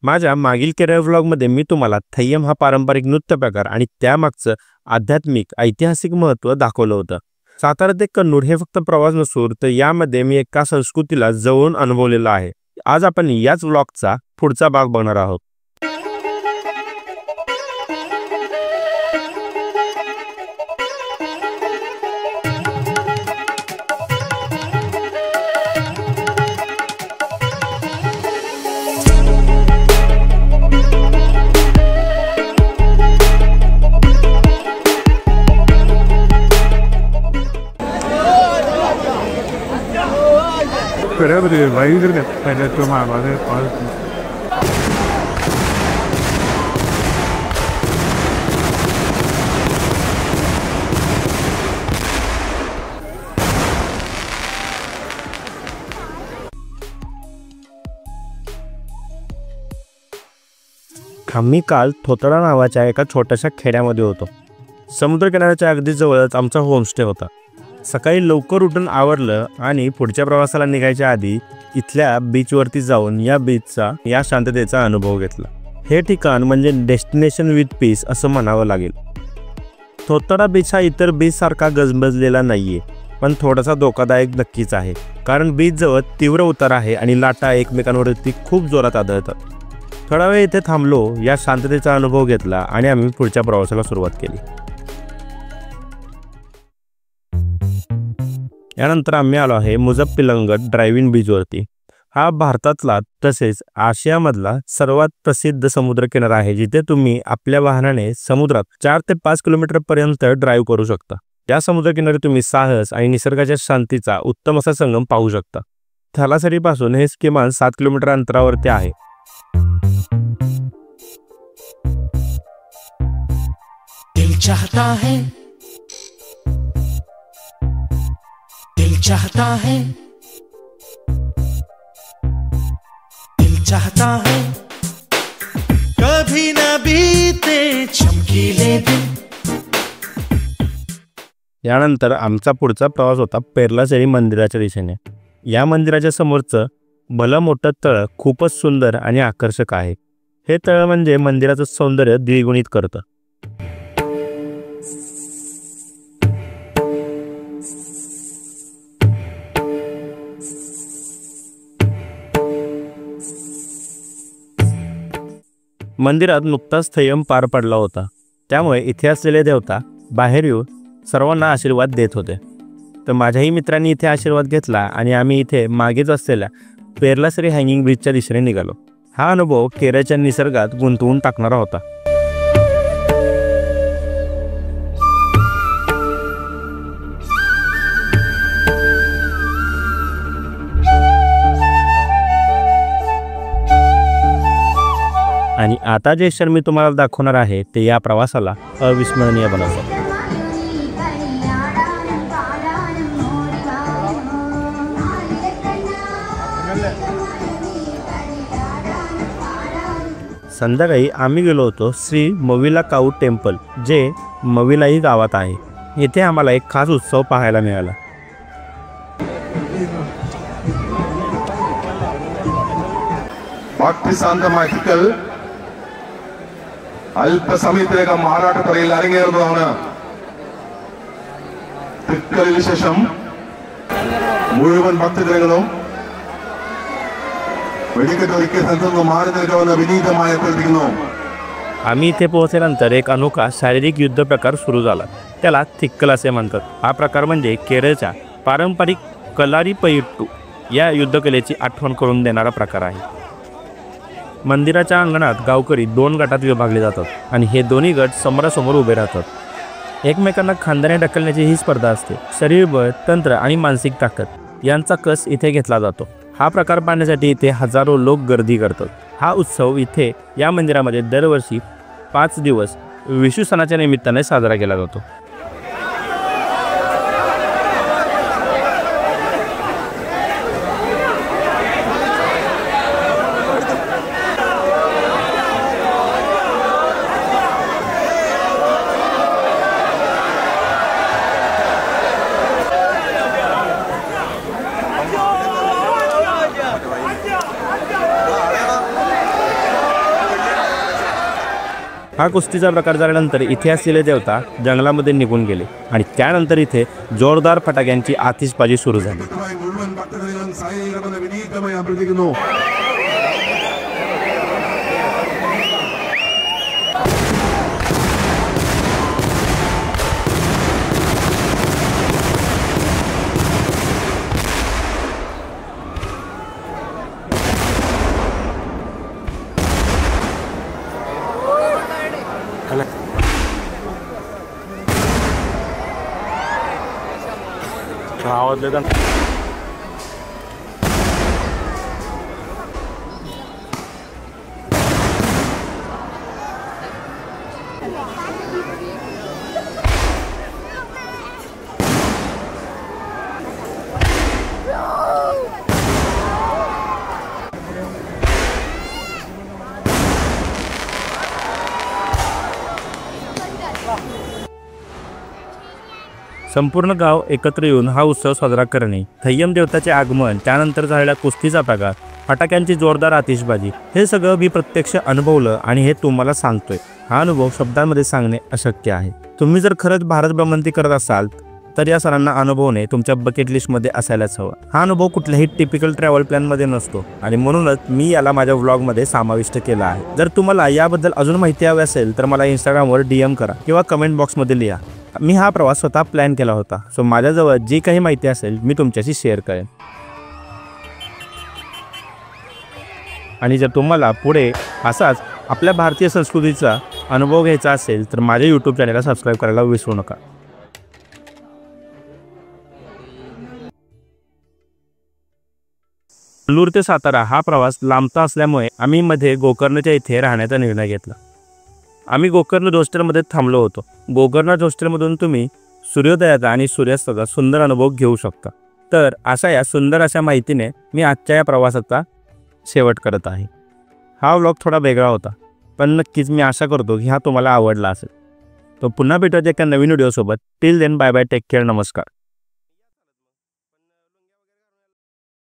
माझ्या मागील केरळ व्लॉगमध्ये मी तुम्हाला थय्यम हा पारंपरिक नृत्य प्रकार आणि त्यामागचं आध्यात्मिक ऐतिहासिक महत्त्व दाखवलं होतं। सातारा ते कन्नूर हे फक्त प्रवास नसून तर यामध्ये मी एका संस्कृतीला जवळून अनुभवलेला आहे। आज आपण याच व्लॉगचा पुढचा भाग बघणार आहोत। Pero ഭയങ്കര പരത്തുമാണ് അത് आम्ही काल थोतडा नावाच्या एका छोट्याशा खेड्यामध्ये होतो। समुद्रकिनाऱ्याच्या अगदी जवळच आमचा होमस्टे होता। सकाळी लवकर उठून आवरलं आणि पुढच्या प्रवासाला निघायच्या आधी इथल्या बीचवरती जाऊन या बीचचा या शांततेचा अनुभव घेतला। हे ठिकाण म्हणजे डेस्टिनेशन विथ पीस असं म्हणावं लागेल। थोतडा बीच हा इतर बीच सारखा गजबजलेला नाहीये, पण थोडासा धोकादायक नक्कीच आहे, कारण बीच जवळ तीव्र उतार आहे आणि लाटा एकमेकांवरती खूप जोरात आदळतात। थोडा वेळ इथे थांबलो, या शांततेचा अनुभव घेतला आणि आम्ही पुढच्या प्रवासाला सुरुवात केली। यानंतर आम्ही आलो आहे मुझफ्फरनगर ड्रायव्हिंग बीचवरती। हा भारतातला तसेच आशियामधला सर्वात प्रसिद्ध समुद्रकिनारा आहे, जिथे तुम्ही आपल्या वाहनाने समुद्रात 4 ते 5 किलोमीटर पर्यंत ड्राईव्ह करू शकता। या समुद्रकिनारी तुम्ही साहस आणि निसर्गाच्या शांतीचा उत्तम असा संगम पाहू शकता। थलासरीपासून हे किमान 7 किलोमीटर अंतरावरती आहे। दिल चाहता है, दिल चाहता है, दिल चाहता है कभी ना बीते चमकीले दिन। यानंतर आमचा पुढचा प्रवास होता पेर्लासेरी मंदिराच्या दिशेने। या मंदिराच्या समोरचं भलं मोठं तळ खूपच सुंदर आणि आकर्षक आहे। हे तळ म्हणजे मंदिराचं सौंदर्य द्विगुणित करतं। मंदिरात नुकताच थय्यम पार पडला होता, त्यामुळे इथे असलेले देवता बाहेर येऊन सर्वांना आशीर्वाद देत होते। तर माझ्याही मित्रांनी इथे आशीर्वाद घेतला आणि आम्ही इथे मागेच असलेल्या पेर्लासेरी हँगिंग ब्रिजच्या दिशेने निघालो। हा अनुभव केरळच्या निसर्गात गुंतवून टाकणारा होता। आणि आता जे क्षण मी तुम्हाला दाखवणार आहे ते या प्रवासाला अविस्मरणीय बनवतात। संध्याकाळी आम्ही गेलो होतो श्री मविलाकाऊ टेम्पल, जे मविलाई गावात आहे। येथे आम्हाला एक खास उत्सव पाहायला मिळाला। ഭക്തിസാന്ദ്രമാറ്റിക്കൽ അല്പസമയത്തിനകം മാറാട്ടത്തറയിൽ അരങ്ങേറുന്നതാണ്। തൃക്കലിന് ശേഷം മുഴുവൻ ഭക്തജനങ്ങളും വെടിക്കെട്ടൊരുക്കിയ സ്ഥലത്തുനിന്ന് മാറി നിൽക്കാമെന്ന് വിനീതമായി അഭ്യർത്ഥിക്കുന്നു। आम्ही इथे पोहोचल्यानंतर एक अनोखा शारीरिक युद्ध प्रकार सुरू झाला, त्याला थिक्कल असे म्हणतात। हा प्रकार म्हणजे केरळच्या पारंपरिक कलारीपयट्टू या युद्धकलेची आठवण करून देणारा प्रकार आहे। मंदिराच्या अंगणात गावकरी 2 गटात विभागले जातात आणि हे दोन्ही गट समोरासमोर उभे राहतात। एकमेकांना खांद्याने ढकलण्याची ही स्पर्धा असते। शरीरबळ, तंत्र आणि मानसिक ताकद यांचा कस इथे घेतला जातो। हा प्रकार पाहण्यासाठी इथे हजारो लोक गर्दी करतात। हा उत्सव इथे या मंदिरामध्ये दरवर्षी 5 दिवस विशू सणाच्या निमित्ताने साजरा केला जातो। हा कुस्तीचा प्रकार झाल्यानंतर इथे असलेले देवता जंगलामध्ये निघून गेले आणि त्यानंतर इथे जोरदार फटाक्यांची आतिषबाजी सुरू झाली. മുഴുവൻ ഭക്തജനങ്ങളും സായികമെന്ന് വിനീതമായി അഭ്യർത്ഥിക്കുന്നു. संपूर्ण गाव एकत्र येऊन हा उत्सव साजरा करणे, थय्यम देवताचे आगमन, त्यानंतर झालेला कुस्तीचा प्रकार, फटाक्यांची जोरदार आतिषबाजी, हे सगळं मी प्रत्यक्ष अनुभवलं आणि हे तुम्हाला सांगतोय. हा अनुभव शब्दांमध्ये सांगणे अशक्य आहे. तुम्ही जर खरंच भारत भ्रमंती करत असाल तर या सणांना अनुभवणे तुमच्या बकेट लिस्टमध्ये असायलाच हवं. हा अनुभव कुठल्याही टिपिकल ट्रॅव्हल प्लॅनमध्ये नसतो आणि म्हणूनच मी याला माझ्या व्लॉगमध्ये समाविष्ट केला आहे. जर तुम्हाला याबद्दल अजून माहिती हवी असेल तर मला इंस्टाग्रामवर DM करा किंवा कमेंट बॉक्समध्ये लिहा. मी हा प्रवास स्वतः प्लॅन केला होता, सो माझ्याजवळ जी काही माहिती असेल मी तुमच्याशी शेअर करेन. आणि जर तुम्हाला पुढे असाच आपल्या भारतीय संस्कृतीचा अनुभव घ्यायचा असेल तर माझ्या यूट्यूब चॅनलला सबस्क्राईब करायला विसरू नका. कल्लूर ते सातारा हा प्रवास लांबता असल्यामुळे आम्ही मध्ये गोकर्णच्या इथे राहण्याचा निर्णय घेतला. आम्ही गोकर्ण हॉस्टेलमध्ये थांबलो होतो. गोकर्ण हॉस्टेलमधून तुम्ही सूर्योदयाचा आणि सूर्यास्ताचा सुंदर अनुभव घेऊ शकता. तर अशा या सुंदर अशा माहितीने मी आजच्या या प्रवासाचा शेवट करत आहे. हा व्लॉग थोडा वेगळा होता, पण नक्कीच मी आशा करतो की हा तुम्हाला आवडला असेल. तो पुन्हा भेटूया एका नवीन व्हिडिओसोबत. Till then bye bye, take care, नमस्कार.